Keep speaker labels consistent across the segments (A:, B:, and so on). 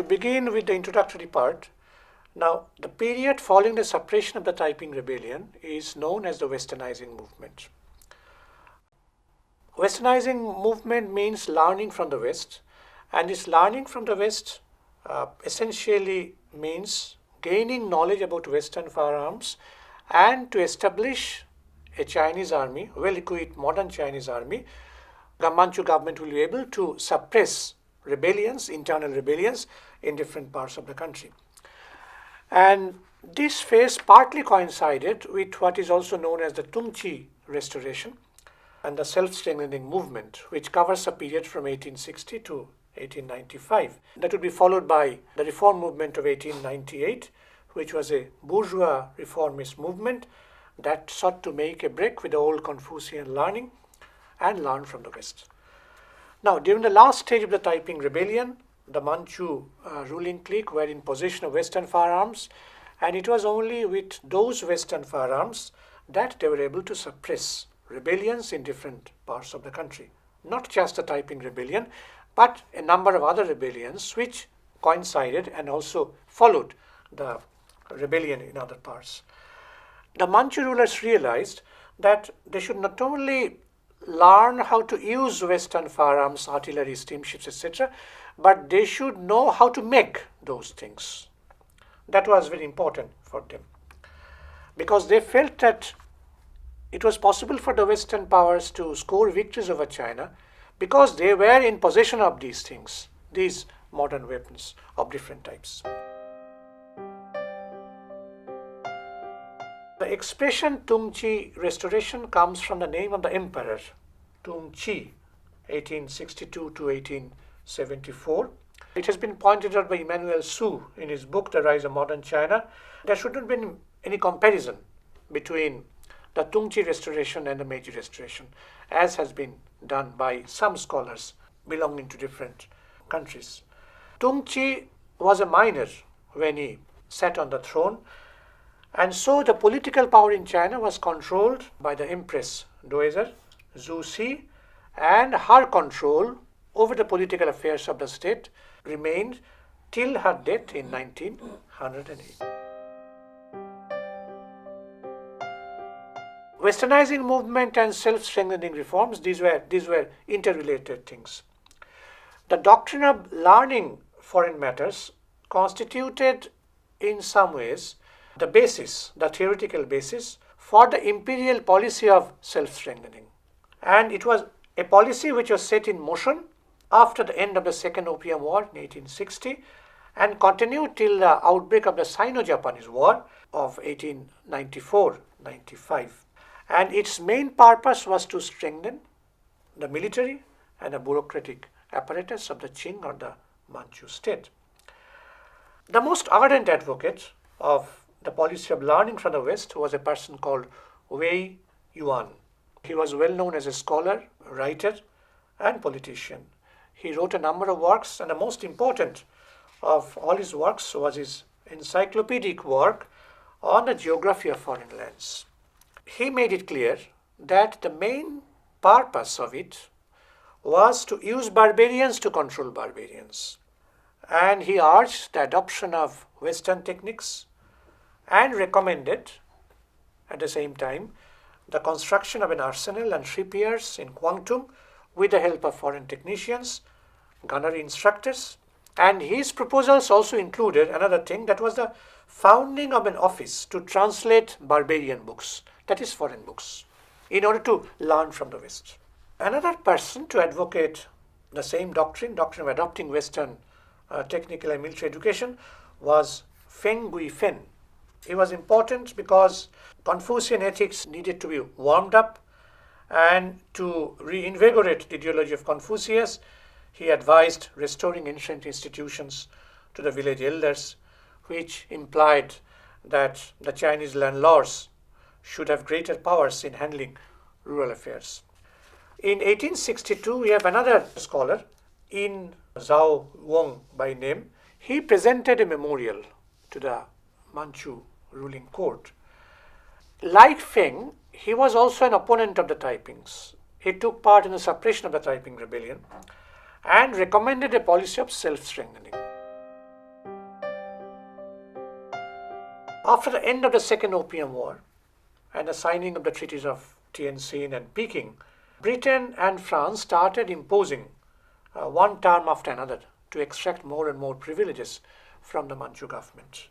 A: begin with the introductory part, now the period following the suppression of the Taiping rebellion is known as the Westernizing movement. Westernizing movement means learning from the West, and this learning from the West essentially means gaining knowledge about Western firearms and to establish a Chinese army, well-equipped modern Chinese army. The Manchu government will be able to suppress rebellions, internal rebellions in different parts of the country. And this phase partly coincided with what is also known as the Tung-chih Restoration and the self-strengthening movement, which covers a period from 1860 to 1895. That would be followed by the reform movement of 1898, which was a bourgeois reformist movement that sought to make a break with the old Confucian learning and learn from the West. Now, during the last stage of the Taiping rebellion, the Manchu ruling clique were in possession of Western firearms, and it was only with those Western firearms that they were able to suppress rebellions in different parts of the country. Not just the Taiping rebellion, but a number of other rebellions which coincided and also followed the rebellion in other parts. The Manchu rulers realized that they should not only learn how to use Western firearms, artillery, steamships, etc., but they should know how to make those things. That was very important for them, because they felt that it was possible for the Western powers to score victories over China because they were in possession of these things, these modern weapons of different types. The expression Tung-chih Restoration comes from the name of the emperor, Tung-chih, 1862 to 1874. It has been pointed out by Emmanuel Su in his book, The Rise of Modern China. There should not have been any comparison between the Tung-chih Restoration and the Meiji Restoration, as has been done by some scholars belonging to different countries. Tung-chih was a minor when he sat on the throne, and so the political power in China was controlled by the empress dowager, Zhu Si, and her control over the political affairs of the state remained till her death in 1908. Westernizing movement and self-strengthening reforms, these were interrelated things. The doctrine of learning foreign matters constituted in some ways the basis, the theoretical basis for the imperial policy of self-strengthening. And it was a policy which was set in motion after the end of the Second Opium War in 1860 and continued till the outbreak of the Sino-Japanese War of 1894-95. And its main purpose was to strengthen the military and the bureaucratic apparatus of the Qing or the Manchu state. The most ardent advocate of the policy of learning from the West was a person called Wei Yuan. He was well known as a scholar, writer, and politician. He wrote a number of works, and the most important of all his works was his encyclopedic work on the geography of foreign lands. He made it clear that the main purpose of it was to use barbarians to control barbarians. And he urged the adoption of Western techniques and recommended, at the same time, the construction of an arsenal and shipyards in Guangdong with the help of foreign technicians, gunnery instructors. And his proposals also included another thing, that was the founding of an office to translate barbarian books, that is foreign books, in order to learn from the West. Another person to advocate the same doctrine of adopting Western technical and military education, was Feng Guifen. He was important because Confucian ethics needed to be warmed up, and to reinvigorate the ideology of Confucius, he advised restoring ancient institutions to the village elders, which implied that the Chinese landlords should have greater powers in handling rural affairs. In 1862, we have another scholar, In Zhao Wong by name. He presented a memorial to the Manchu ruling court. Like Feng, he was also an opponent of the Taipings. He took part in the suppression of the Taiping rebellion and recommended a policy of self-strengthening. After the end of the Second Opium War and the signing of the treaties of Tientsin and Peking, Britain and France started imposing one term after another to extract more and more privileges from the Manchu government.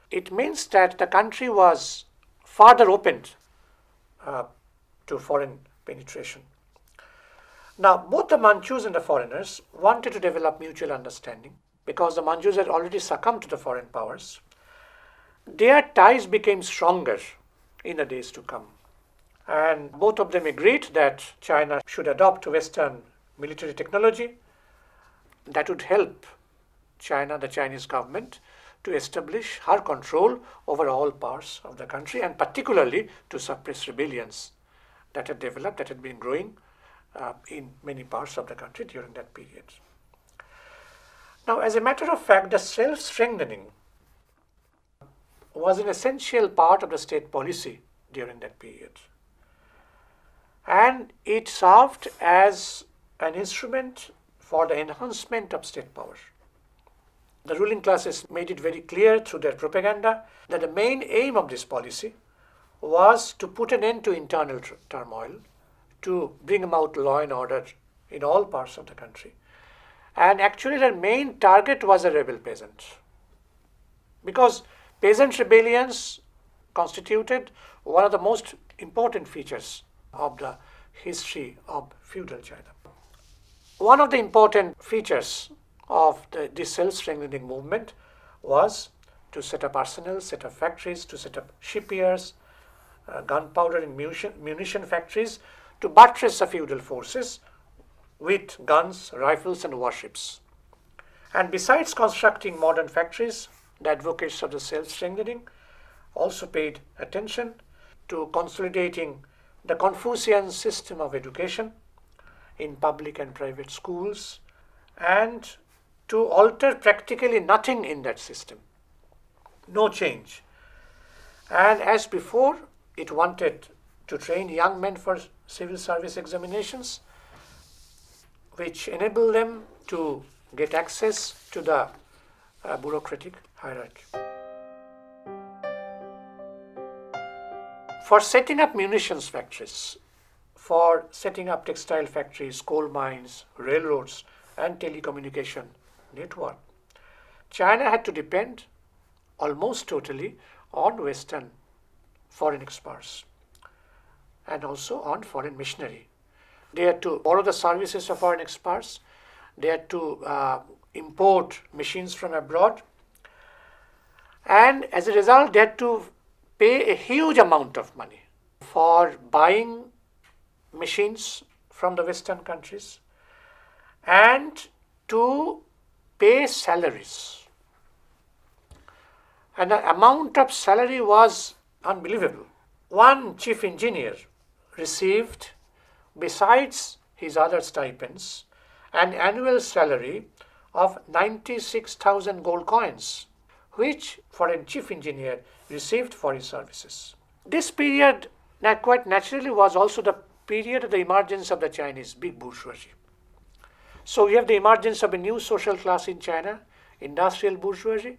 A: It means that the country was further opened to foreign penetration. Now, both the Manchus and the foreigners wanted to develop mutual understanding because the Manchus had already succumbed to the foreign powers. Their ties became stronger in the days to come. And both of them agreed that China should adopt Western military technology that would help China, the Chinese government, to establish her control over all parts of the country and particularly to suppress rebellions that had developed, that had been growing in many parts of the country during that period. Now, as a matter of fact, the self-strengthening was an essential part of the state policy during that period. And it served as an instrument for the enhancement of state power. The ruling classes made it very clear through their propaganda that the main aim of this policy was to put an end to internal turmoil, to bring about law and order in all parts of the country. And actually their main target was the rebel peasant. Because peasant rebellions constituted one of the most important features of the history of feudal China. One of the important features of this self-strengthening movement was to set up arsenals, set up factories, to set up shipyards, gunpowder and munition factories, to buttress the feudal forces with guns, rifles and warships. And besides constructing modern factories, the advocates of the self-strengthening also paid attention to consolidating the Confucian system of education in public and private schools and to alter practically nothing in that system. No change. And as before, it wanted to train young men for civil service examinations, which enable them to get access to the bureaucratic hierarchy. For setting up munitions factories, for setting up textile factories, coal mines, railroads, and telecommunication network, China had to depend almost totally on Western foreign experts and also on foreign machinery. They had to borrow the services of foreign experts. They had to import machines from abroad. And as a result, they had to pay a huge amount of money for buying machines from the Western countries and to pay salaries. And the amount of salary was unbelievable. One chief engineer received, besides his other stipends, an annual salary of 96,000 gold coins, which foreign chief engineer received for his services. This period, quite naturally, was also the period of the emergence of the Chinese big bourgeoisie. So we have the emergence of a new social class in China, industrial bourgeoisie,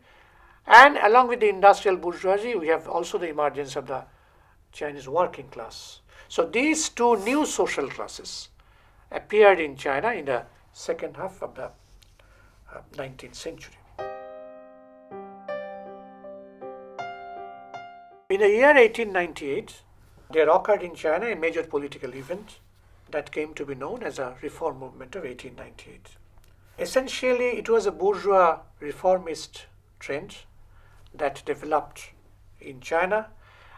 A: and along with the industrial bourgeoisie, we have also the emergence of the Chinese working class. So these two new social classes appeared in China in the second half of the 19th century. In the year 1898, there occurred in China a major political event that came to be known as a reform movement of 1898. Essentially, it was a bourgeois reformist trend that developed in China,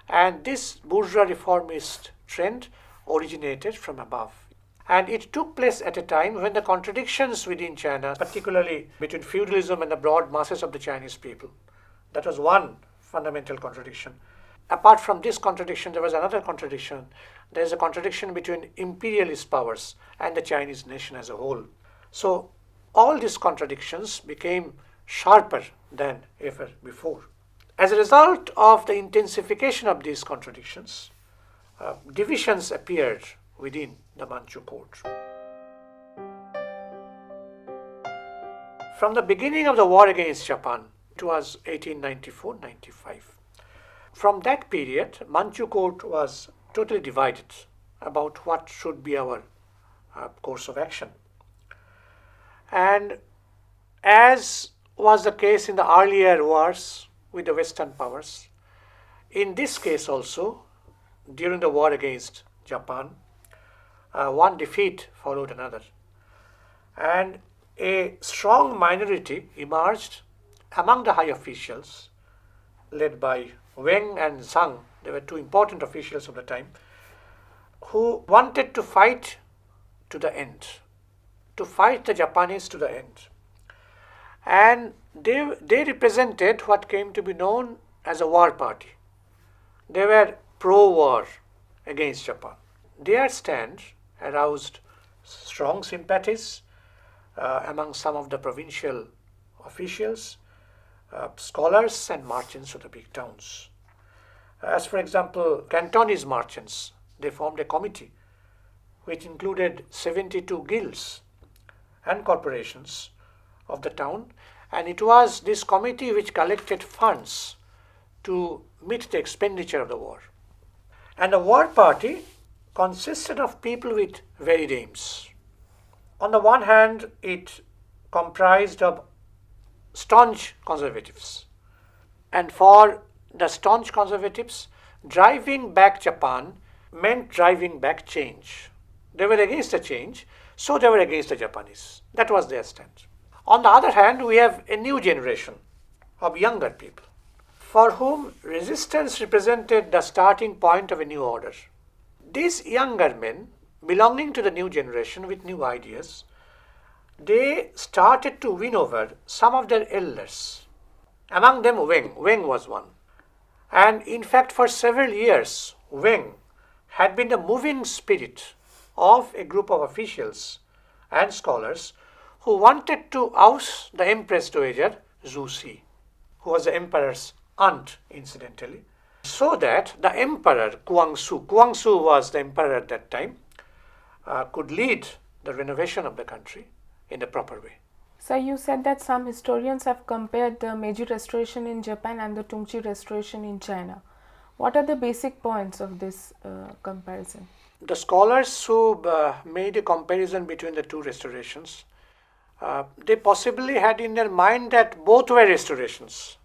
A: and this bourgeois reformist trend originated from above. And it took place at a time when the contradictions within China, particularly between feudalism and the broad masses of the Chinese people, that was one fundamental contradiction. Apart from this contradiction, there was another contradiction. There is a contradiction between imperialist powers and the Chinese nation as a whole. So all these contradictions became sharper than ever before. As a result of the intensification of these contradictions, divisions appeared within the Manchu court. From the beginning of the war against Japan, it was 1894-95, from that period, Manchu court was totally divided about what should be our course of action. And as was the case in the earlier wars with the Western powers, in this case also, during the war against Japan, one defeat followed another. And a strong minority emerged among the high officials, led by Wang and Zhang. They were two important officials of the time, who wanted to fight to the end, to fight the Japanese to the end. And they represented what came to be known as a war party. They were pro-war against Japan. Their stand aroused strong sympathies among some of the provincial officials, scholars and merchants of the big towns. As for example, Cantonese merchants, they formed a committee which included 72 guilds and corporations of the town, and it was this committee which collected funds to meet the expenditure of the war. And the war party consisted of people with varied aims. On the one hand, it comprised of staunch conservatives. And for the staunch conservatives, driving back Japan meant driving back change. They were against the change, so they were against the Japanese. That was their stand. On the other hand, we have a new generation of younger people for whom resistance represented the starting point of a new order. These younger men, belonging to the new generation with new ideas, they started to win over some of their elders. Among them, Wang was one. And in fact, for several years, Wang had been the moving spirit of a group of officials and scholars who wanted to oust the empress dowager Zhu Si, who was the emperor's aunt, incidentally, so that the emperor Guangxu was the emperor at that time, could lead the renovation of the country in a proper way.
B: So you said that some historians have compared the Meiji Restoration in Japan and the Tung-chih Restoration in China. What are the basic points of this comparison?
A: The scholars who made a comparison between the two restorations, they possibly had in their mind that both were restorations.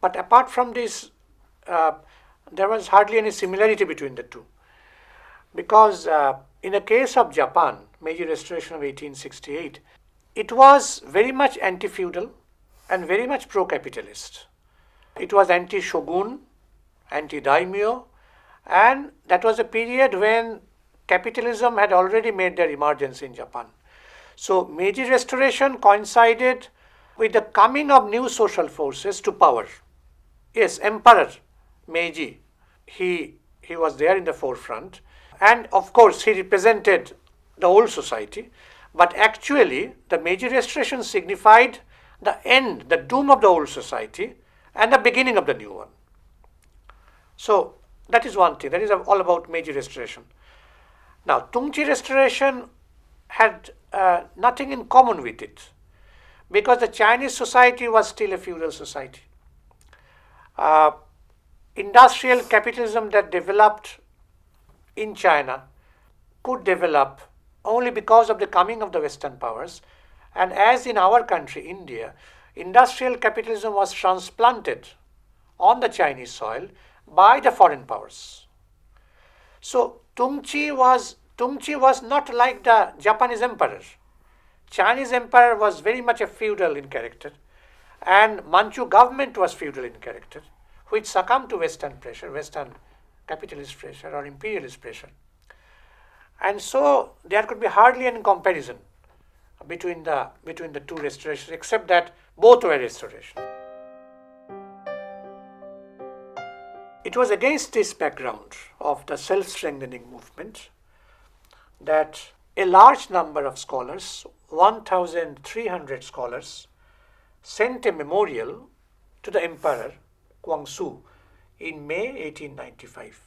A: But apart from this, there was hardly any similarity between the two. Because in the case of Japan, Meiji Restoration of 1868, it was very much anti-feudal and very much pro-capitalist. It was anti-shogun, anti-daimyo, and that was a period when capitalism had already made their emergence in Japan. So Meiji Restoration coincided with the coming of new social forces to power. Yes, Emperor Meiji, he was there in the forefront, and of course he represented the old society, but actually the Meiji Restoration signified the end, the doom of the old society and the beginning of the new one. So that is one thing, that is all about Meiji Restoration. Now Tung-chih Restoration had nothing in common with it, because the Chinese society was still a feudal society. Industrial capitalism that developed in China could develop only because of the coming of the Western powers. And as in our country, India, industrial capitalism was transplanted on the Chinese soil by the foreign powers. So Tung-chih was not like the Japanese emperor. Chinese emperor was very much a feudal in character, and Manchu government was feudal in character, which succumbed to Western pressure, Western capitalist pressure or imperialist pressure. And so there could be hardly any comparison between the two restorations, except that both were restorations. It was against this background of the self-strengthening movement that a large number of scholars, 1,300 scholars, sent a memorial to the emperor Guangxu in May 1895.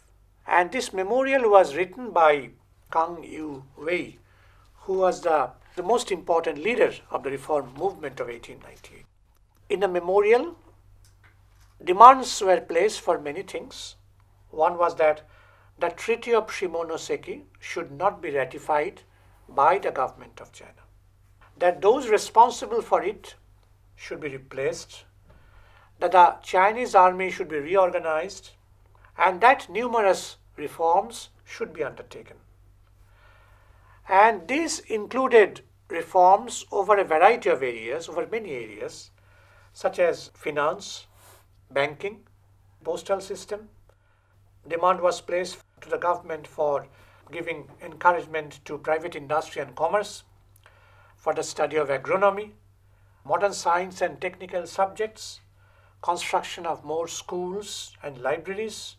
A: And this memorial was written by Kang Yu Wei, who was the most important leader of the reform movement of 1898. In the memorial, Demands were placed for many things. One was that the Treaty of Shimonoseki should not be ratified by the government of China, that those responsible for it should be replaced, that the Chinese army should be reorganized, and that numerous reforms should be undertaken. And these included reforms over a variety of areas, over many areas, such as finance, banking, postal system. Demand was placed to the government for giving encouragement to private industry and commerce, for the study of agronomy, modern science and technical subjects, construction of more schools and libraries,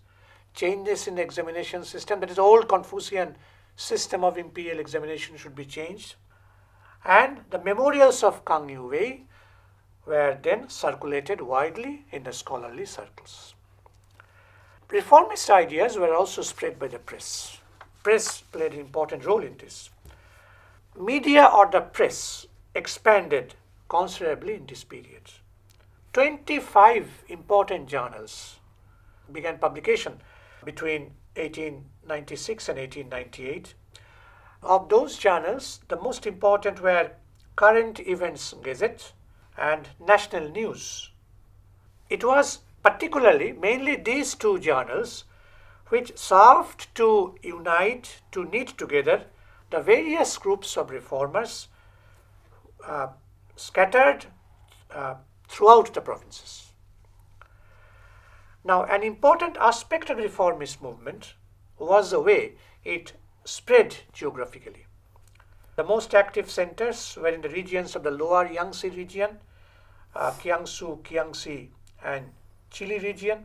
A: changes in the examination system, that is, old Confucian system of imperial examination should be changed. And the memorials of Kang Yu Wei were then circulated widely in the scholarly circles. Reformist ideas were also spread by the press. Press played an important role in this. Media or the press expanded considerably in this period. 25 important journals began publication between 1896 and 1898. Of those journals, the most important were Current Events Gazette and National News. It was particularly mainly these two journals which served to unite, to knit together the various groups of reformers scattered throughout the provinces. Now, an important aspect of the reformist movement was the way it spread geographically. The most active centers were in the regions of the lower Yangtze region, Kiangsu, Kiangsi, and Chile region.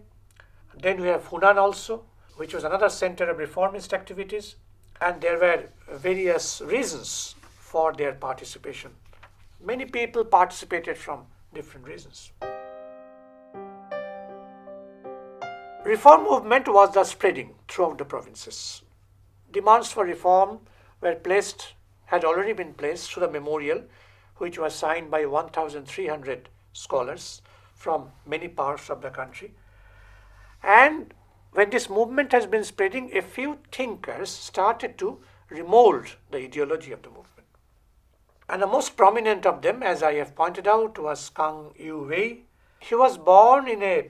A: Then we have Hunan also, which was another center of reformist activities, and there were various reasons for their participation. Many people participated from different reasons. Reform movement was thus spreading throughout the provinces. Demands for reform had already been placed through the memorial, which was signed by 1,300 scholars from many parts of the country. And when this movement has been spreading, a few thinkers started to remold the ideology of the movement. And the most prominent of them, as I have pointed out, was Kang Yu Wei. He was born in a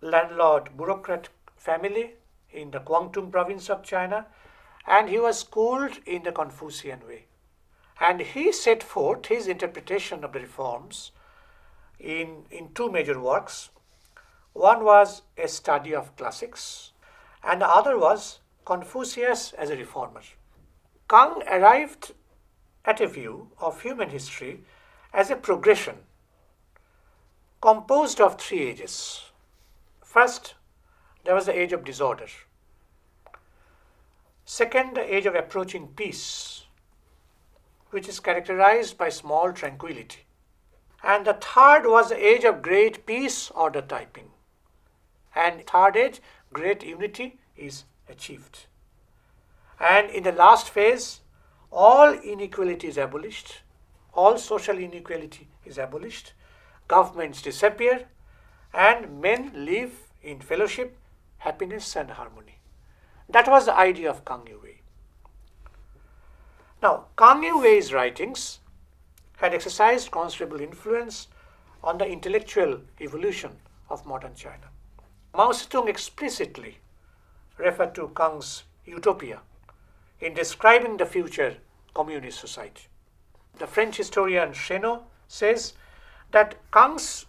A: landlord bureaucrat family in the Guangdong province of China, and he was schooled in the Confucian way. And he set forth his interpretation of the reforms in two major works. One was a study of classics, and the other was Confucius as a reformer. Kang arrived at a view of human history as a progression composed of three ages. First, there was the age of disorder. Second, the age of approaching peace, which is characterized by small tranquility. And the third was the age of great peace or the Taiping. And third age, great unity is achieved. And in the last phase, all inequality is abolished, all social inequality is abolished, governments disappear, and men live in fellowship, happiness, and harmony. That was the idea of Kang Yu Wei. Now, Kang Yu Wei's writings had exercised considerable influence on the intellectual evolution of modern China. Mao Zedong explicitly referred to Kang's utopia in describing the future communist society. The French historian Chénaud says that Kang's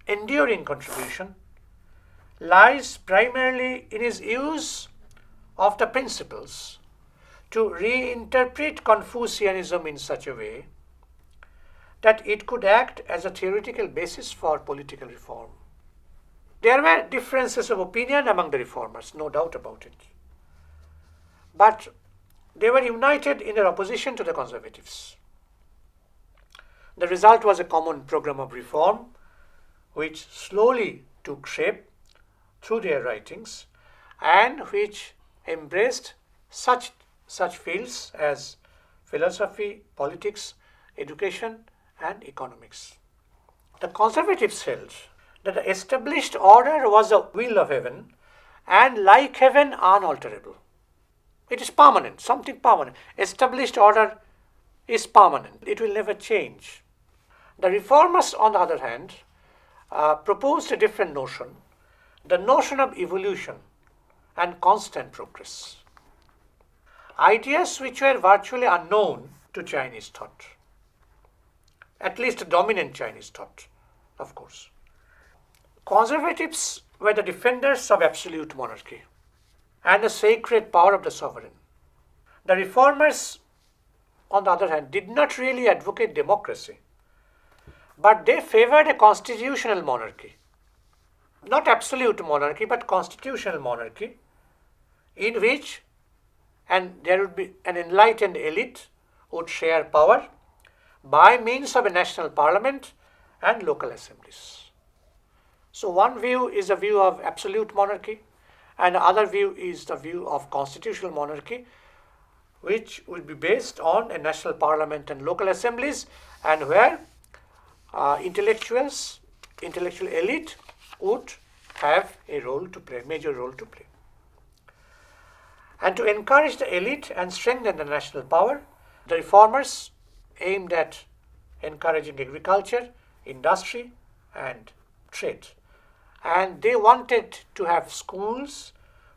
A: enduring contribution lies primarily in his use of the principles to reinterpret Confucianism in such a way that it could act as a theoretical basis for political reform. There were differences of opinion among the reformers, no doubt about it. But they were united in their opposition to the conservatives. The result was a common program of reform, which slowly took shape through their writings and which embraced such fields as philosophy, politics, education, and economics. The conservatives held that the established order was the will of heaven and like heaven unalterable. It is permanent, something permanent. Established order is permanent. It will never change. The reformers, on the other hand, proposed a different notion, the notion of evolution and constant progress. Ideas which were virtually unknown to Chinese thought, at least dominant Chinese thought, of course. Conservatives were the defenders of absolute monarchy and the sacred power of the sovereign. The reformers, on the other hand, did not really advocate democracy, but they favored a constitutional monarchy. Not absolute monarchy, but constitutional monarchy, in which there would be an enlightened elite would share power by means of a national parliament and local assemblies. So one view is a view of absolute monarchy, and the other view is the view of constitutional monarchy, which will be based on a national parliament and local assemblies, and where intellectual elite would have a role to play, major role to play. And to encourage the elite and strengthen the national power, the reformers aimed at encouraging agriculture, industry, and trade. And they wanted to have schools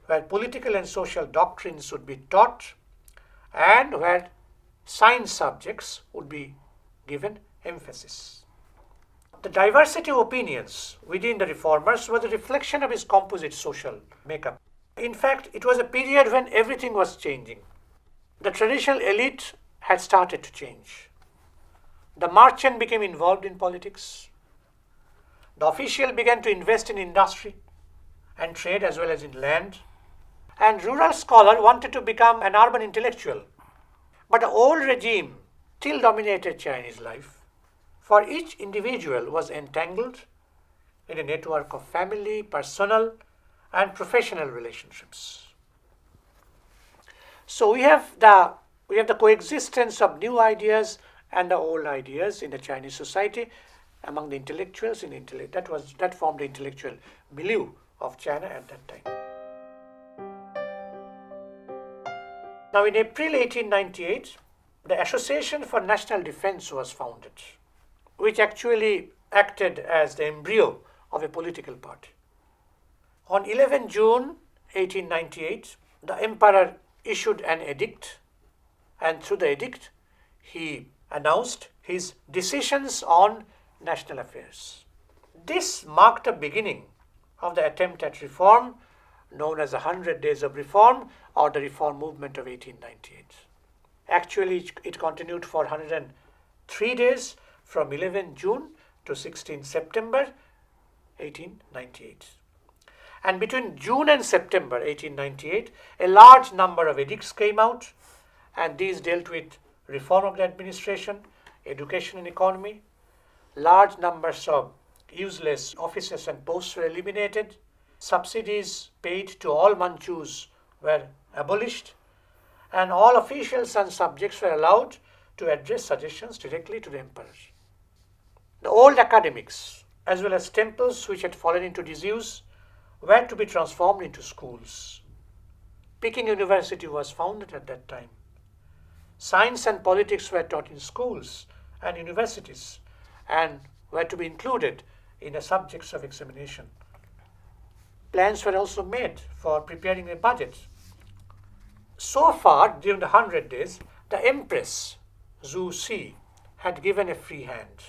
A: where political and social doctrines would be taught and where science subjects would be given emphasis. The diversity of opinions within the reformers was a reflection of his composite social makeup. In fact, it was a period when everything was changing. The traditional elite had started to change. The merchant became involved in politics. The official began to invest in industry and trade as well as in land. And rural scholar wanted to become an urban intellectual. But the old regime still dominated Chinese life, for each individual was entangled in a network of family, personal, and professional relationships. So we have the coexistence of new ideas and the old ideas in the Chinese society among the intellectuals that formed the intellectual milieu of China at that time. Now in April 1898, the Association for National Defense was founded, which actually acted as the embryo of a political party. On 11 June 1898, the emperor issued an edict, and through the edict, he announced his decisions on national affairs. This marked the beginning of the attempt at reform known as the 100 Days of Reform or the Reform Movement of 1898. Actually, it continued for 103 days from 11 June to 16 September 1898. And between June and September 1898, a large number of edicts came out, and these dealt with reform of the administration, education and economy. Large numbers of useless offices and posts were eliminated. Subsidies paid to all Manchus were abolished, and all officials and subjects were allowed to address suggestions directly to the emperor. The old academics, as well as temples which had fallen into disuse, were to be transformed into schools. Peking University was founded at that time. Science and politics were taught in schools and universities and were to be included in the subjects of examination. Plans were also made for preparing a budget. So far, during the 100 days, the empress, Zhu Si, had given a free hand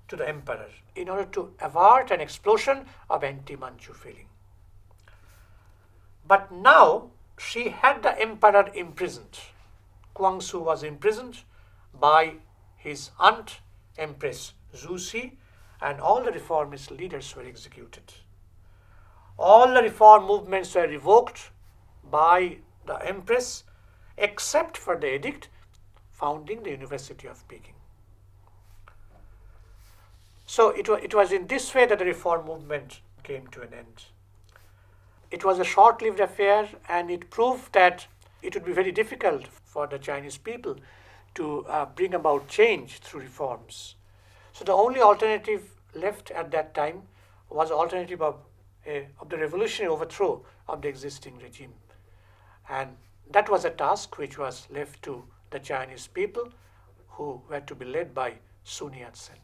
A: to the emperor in order to avert an explosion of anti-Manchu feeling. But now she had the emperor imprisoned. Guangxu was imprisoned by his aunt, Empress Zhu Si, and all the reformist leaders were executed. All the reform movements were revoked by the empress, except for the edict founding the University of Peking. So it was in this way that the reform movement came to an end. It was a short-lived affair, and it proved that it would be very difficult for the Chinese people to bring about change through reforms. So the only alternative left at that time was alternative of the revolutionary overthrow of the existing regime. And that was a task which was left to the Chinese people, who were to be led by Sun Yat-sen.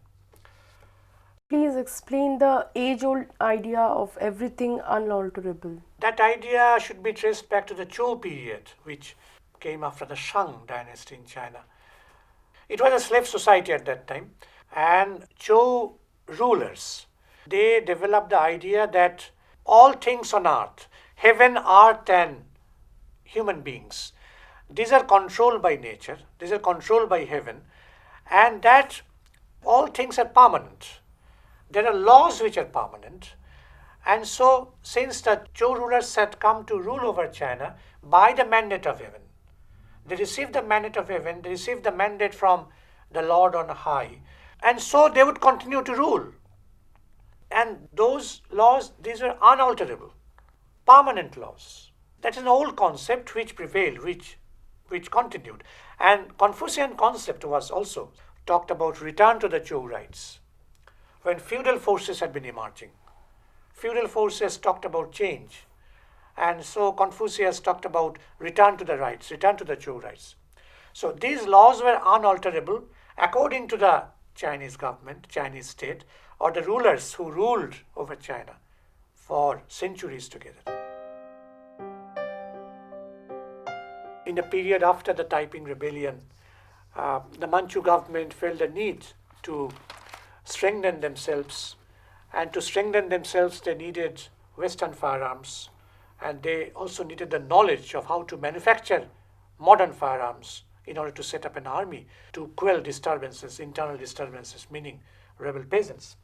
C: Please explain the age-old idea of everything unalterable.
A: That idea should be traced back to the Zhou period, which came after the Shang dynasty in China. It was a slave society at that time, and Zhou rulers, they developed the idea that all things on earth, heaven, earth, and human beings, these are controlled by nature, these are controlled by heaven, and that all things are permanent. There are laws which are permanent. And so, since the Zhou rulers had come to rule over China by the mandate of heaven, they received the mandate of heaven, they received the mandate from the Lord on high, and so they would continue to rule. And those laws, these were unalterable, permanent laws. That is an old concept which prevailed, which continued. And Confucian concept was also talked about return to the Zhou rights. When feudal forces had been emerging, feudal forces talked about change. And so Confucius talked about return to the rights, return to the Zhou rights. So these laws were unalterable according to the Chinese government, Chinese state, or the rulers who ruled over China for centuries together. In the period after the Taiping rebellion, the Manchu government felt the need to strengthen themselves, and to strengthen themselves they needed Western firearms, and they also needed the knowledge of how to manufacture modern firearms in order to set up an army to quell disturbances, internal disturbances, meaning rebel peasants.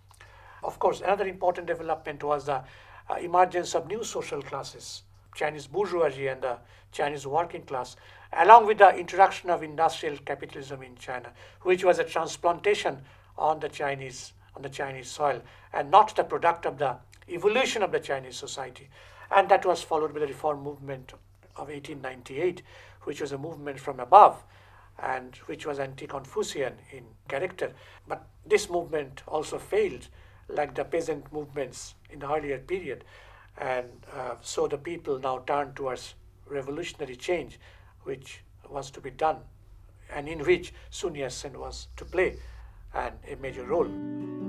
A: Of course, another important development was the emergence of new social classes, Chinese bourgeoisie and the Chinese working class, along with the introduction of industrial capitalism in China, which was a transplantation on the Chinese soil and not the product of the evolution of the Chinese society. And that was followed by the reform movement of 1898, which was a movement from above and which was anti-Confucian in character. But this movement also failed, like the peasant movements in the earlier period. And so the people now turned towards revolutionary change, which was to be done and in which Sun Yat-sen was to play a major role.